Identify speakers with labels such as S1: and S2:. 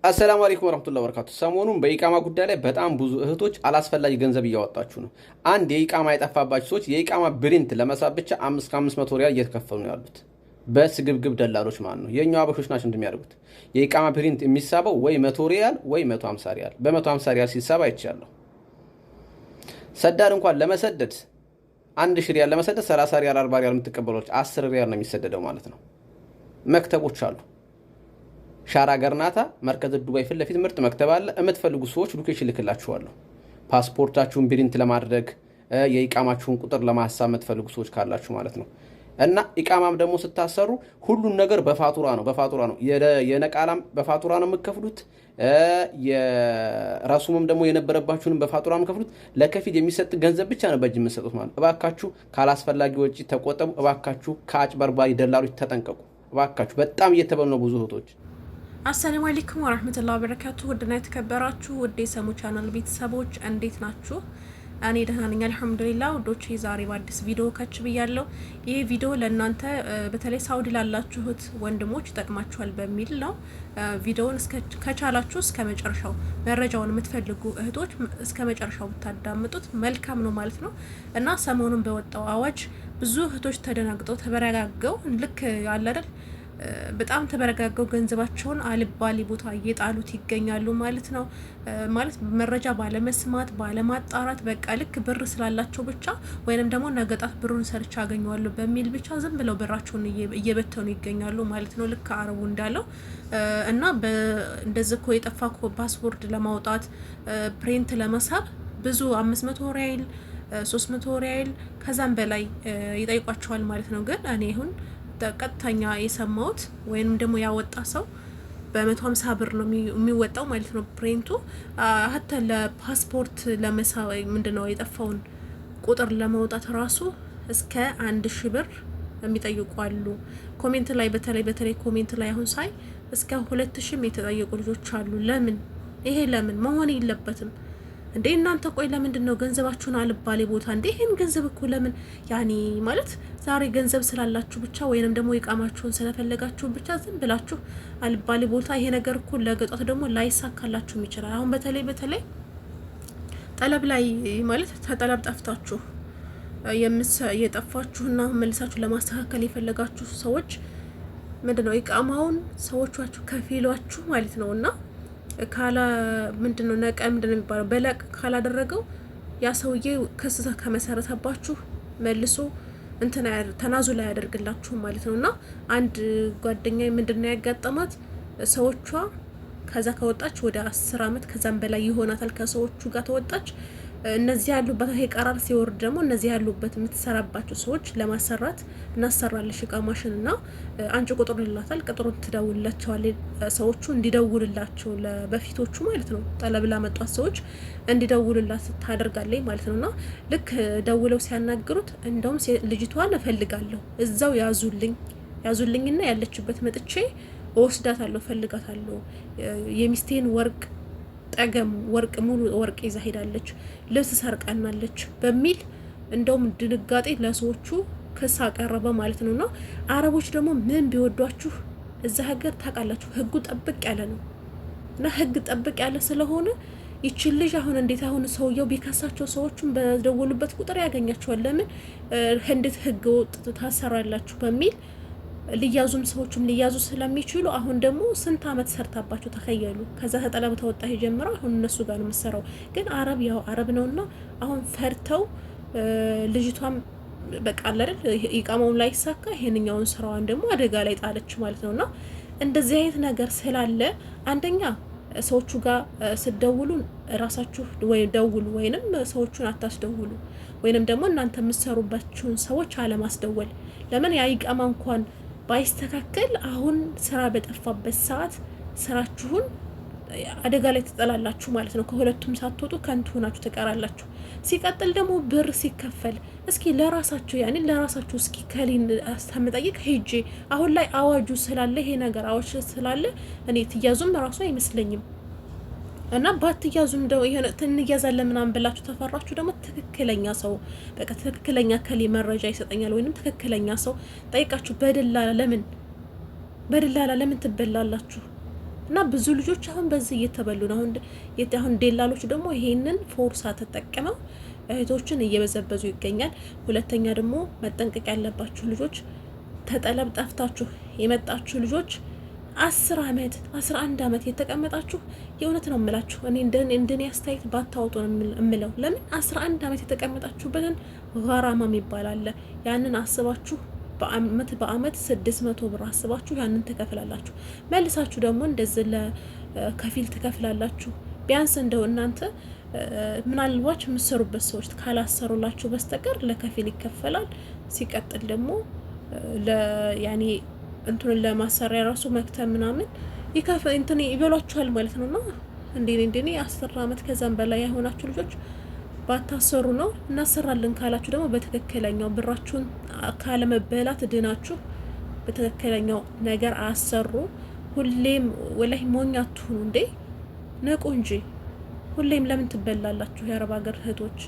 S1: አሰላሙ አለይኩም ወራህመቱላሂ ወበረካቱ። ሰሞኑን በኢቃማ ጉዳይ ላይ በጣም ብዙ እህቶች አላስፈላጊ ገንዘብ እያወጣችሁ ነው። አንድ የኢቃማ የጠፋባችሁ ሰዎች የኢቃማ ብሪንት ለመሳብ ብቻ 500 ሪያል እየተከፈሉ ነው ያሉት በስግብግብ ደላሎች ማለት ነው። የኛው አበሾች ናቸው እንደሚያደርጉት። የኢቃማ ብሪንት የሚሳበው ወይ 100 ሪያል ወይ 150 ሪያል። በ150 ሪያል ሲሳብ አይቻለሁ። ሰዳድ እንኳን ለመሰደድ 1000 ሪያል ለመሰደድ 30 ሪያል 40 ሪያል የምትቀበሉት 10 ሪያል ነው የሚሰደደው ማለት ነው። መክተቦች አሉ። ሻራ ገርናታ መርከዝ ዱባይ ፊት ለፊት ምርጥ መክተብ አለ። የምትፈልጉ ሰዎች ሎኬሽን ልክላችኋለሁ። ፓስፖርታችሁን ፕሪንት ለማድረግ የኢቃማችሁን ቁጥር ለማሳብ የምትፈልጉ ሰዎች ካላችሁ ማለት ነው። እና ኢቃማም ደግሞ ስታሰሩ ሁሉን ነገር በፋቱራ ነው። የነቃላም በፋቱራ ነው የምትከፍሉት። የራሱምም ደግሞ የነበረባችሁንም በፋቱራ ነው የምትከፍሉት። ለከፊል የሚሰጥ ገንዘብ ብቻ ነው በእጅ የምትሰጡት ማለት። እባካችሁ ካላስፈላጊ ወጪ ተቆጠቡ። እባካችሁ ከአጭበርባሪ ደላሎች ተጠንቀቁ። እባካችሁ በጣም እየተበሉ ነው ብዙ እህቶች።
S2: አሰላሙ አለይኩም ወራህመቱላሂ ወበረካቱ። ውድና የተከበራችሁ ውድ የሰሙ ቻናል ቤተሰቦች እንዴት ናችሁ? እኔ ደህና ነኝ አልሐምዱሊላህ። ውዶች ዛሬ በአዲስ ቪዲዮ ከች ብያለሁ። ይህ ቪዲዮ ለእናንተ በተለይ ሳውዲ ላላችሁት ወንድሞች ይጠቅማችኋል በሚል ነው። ቪዲዮውን ከቻላችሁ እስከ መጨረሻው መረጃውን የምትፈልጉ እህቶች እስከ መጨረሻው ብታዳምጡት መልካም ነው ማለት ነው። እና ሰሞኑን በወጣው አዋጅ ብዙ እህቶች ተደናግጠው ተበረጋገው ልክ አለ አይደል በጣም ተበረጋገው ገንዘባቸውን አልባሌ ቦታ እየጣሉት ይገኛሉ ማለት ነው። ማለት መረጃ ባለመስማት ባለማጣራት በቃ ልክ ብር ስላላቸው ብቻ ወይንም ደግሞ ነገጣት ብሩን ሰርቻ አገኘዋለሁ በሚል ብቻ ዝም ብለው ብራቸውን እየበተኑ ይገኛሉ ማለት ነው። ልክ አረቡ እንዳለው እና እንደዚህ እኮ የጠፋ ፓስፖርት ለማውጣት ፕሪንት ለመሳብ ብዙ 500 ሪያል 300 ሪያል ከዛም በላይ ይጠይቋቸዋል ማለት ነው። ግን እኔ አሁን ቀጥተኛ የሰማሁት ወይንም ደግሞ ያወጣ ሰው በ150 ብር ነው የሚወጣው ማለት ነው ፕሪንቱ። ሀታ ለፓስፖርት ለመሳብ ምንድነው የጠፋውን ቁጥር ለማውጣት ራሱ እስከ 1000 ብር የሚጠይቁ አሉ። ኮሜንት ላይ በተለይ ኮሜንት ላይ አሁን ሳይ እስከ 2000 የተጠየቁ ልጆች አሉ። ይሄ ለምን መሆን የለበትም እንዴ? እናንተ ቆይ ለምንድን ነው ገንዘባችሁን አልባሌ ቦታ እንዴ? ይሄን ገንዘብ እኮ ለምን ያኒ ማለት ዛሬ ገንዘብ ስላላችሁ ብቻ ወይንም ደግሞ ኢቃማችሁን ስለፈለጋችሁ ብቻ ዝም ብላችሁ አልባሌ ቦታ ይሄ ነገር እኮ ለገጧት ደግሞ ላይሳካላችሁም ይችላል። አሁን በተለይ ጠለብ ላይ ማለት ተጠለብ ጠፍታችሁ የጠፋችሁና መልሳችሁ ለማስተካከል የፈለጋችሁ ሰዎች ምንድነው ኢቃማውን ሰዎቻችሁ ከፊሏችሁ ማለት ነውና ካላ ምንድነው ምንድነው የሚባለው በለቅ ካላደረገው ያ ሰውዬ ክስ ከመሰረተባችሁ መልሶ ተናዙ ላይ ያደርግላችሁ ማለት ነውና አንድ ጓደኛዬ ምንድነው ያጋጠማት ሰዎቿ ከዛ ከወጣች ወደ 10 አመት ከዛም በላይ ይሆናታል ከሰዎቹ ጋር ተወጣች። እነዚህ ያሉበት ይሄ ቀራር ሲወርድ ደግሞ እነዚህ ያሉበት የምትሰራባቸው ሰዎች ለማሰራት እናሰራለሽ ኢቃማሽንና አንቺ ቁጥር ይላታል። ቁጥሩን ትደውልላቸዋለች ሰዎቹ እንዲደውልላቸው ለበፊቶቹ ማለት ነው ጠለብ ላመጧት ሰዎች እንዲደውልላት ታደርጋለች ማለት ነውና ልክ ደውለው ሲያናግሩት እንደውም ልጅቷን እፈልጋለሁ እዛው ያዙልኝና ያለችበት መጥቼ ወስዳታለሁ ፈልጋታለሁ የሚስቴን ወርቅ ጠገም ወርቅ ሙሉ ወርቅ ይዛ ሄዳለች ልብስ ሰርቃናለች በሚል እንደውም ድንጋጤ ለሰዎቹ ክስ አቀረበ ማለት ነውና አረቦች ደግሞ ምን ቢወዷችሁ እዛ ሀገር ታውቃላችሁ ህጉ ጠብቅ ያለ ነው እና ህግ ጠብቅ ያለ ስለሆነ ይችል ልጅ አሁን ሰውየው ቢከሳቸው ሰዎቹን በደወሉበት ቁጥር ያገኛቸዋል። ለምን እንዴት ህግ ወጥ ታሰራላችሁ በሚል ሊያዙም ሰዎችም ሊያዙ ስለሚችሉ አሁን ደግሞ ስንት አመት ሰርታባቸው ተከየሉ። ከዛ ተጠለብ ተወጣ ጀምራ አሁን እነሱ ጋር ነው የምትሰራው። ግን አረብ ነውና አሁን ፈርተው ልጅቷም በቃ አይደል ኢቃማውን ላይ ሳካ ይሄንኛውን ስራዋን ደግሞ አደጋ ላይ ጣለች ማለት ነውና እንደዚህ አይነት ነገር ስላለ አንደኛ ሰዎቹ ጋር ስደውሉ ራሳችሁ ወይ ደውሉ ወይንም ሰዎቹን አታስደውሉ ወይንም ደግሞ እናንተ የምትሰሩባችሁን ሰዎች አለማስደወል። ለምን ያ ኢቃማ እንኳን ባይስተካከል አሁን ስራ በጠፋበት ሰዓት ስራችሁን አደጋ ላይ ትጠላላችሁ ማለት ነው። ከሁለቱም ሳትወጡ ከንቱ ሆናችሁ ትቀራላችሁ። ሲቀጥል ደግሞ ብር ሲከፈል እስኪ ለራሳችሁ እስኪ ከሊን አስተምጠይቅ ሄጄ አሁን ላይ አዋጁ ስላለ ይሄ ነገር አዋጅ ስላለ እኔ ትያዙም ራሱ አይመስለኝም እና ባትያዙም ደው ይሄን ትንያዛለን ምናምን ብላችሁ ተፈራችሁ ደግሞ ትክክለኛ ሰው በቃ ትክክለኛ ከሊ መረጃ ይሰጠኛል ወይንም ትክክለኛ ሰው ጠይቃችሁ በደላላ ለምን ትበላላችሁ? እና ብዙ ልጆች አሁን በዚህ እየተበሉ ነው። አሁን ደላሎች ደግሞ ይሄንን ፎርሳ ተጠቅመው እህቶችን እየበዘበዙ ይገኛል። ሁለተኛ ደግሞ መጠንቀቅ ያለባችሁ ልጆች፣ ተጠለብ ጠፍታችሁ የመጣችሁ ልጆች 10 ዓመት 11 ዓመት የተቀመጣችሁ የእውነት ነው የምላችሁ፣ እኔ እንደኔ አስተያየት ባታወጡ ነው የምለው። ለምን 11 ዓመት የተቀመጣችሁበትን ጋራማ የሚባል አለ። ያንን አስባችሁ በአመት 600 ብር አስባችሁ ያንን ትከፍላላችሁ። መልሳችሁ ደግሞ እንደዚህ ለከፊል ትከፍላላችሁ። ቢያንስ እንደው እናንተ ምናልባት የምትሰሩበት ሰዎች ካላሰሩላችሁ በስተቀር ለከፊል ይከፈላል። ሲቀጥል ደግሞ ያኔ እንትኑን ለማሰሪያ ራሱ መክተም ምናምን እንትን ይበሏችኋል ማለት ነው። እና እንደኔ 10 ዓመት ከዛም በላይ የሆናችሁ ልጆች ባታሰሩ ነው። እናሰራለን ካላችሁ ደግሞ በትክክለኛው ብራችሁን ካለመበላት ድናችሁ በትክክለኛው ነገር አሰሩ። ሁሌም ወላሂ ሞኝ አትሁኑ እንዴ፣ ነቁ እንጂ። ሁሌም ለምን ትበላላችሁ? የአረብ ሀገር እህቶች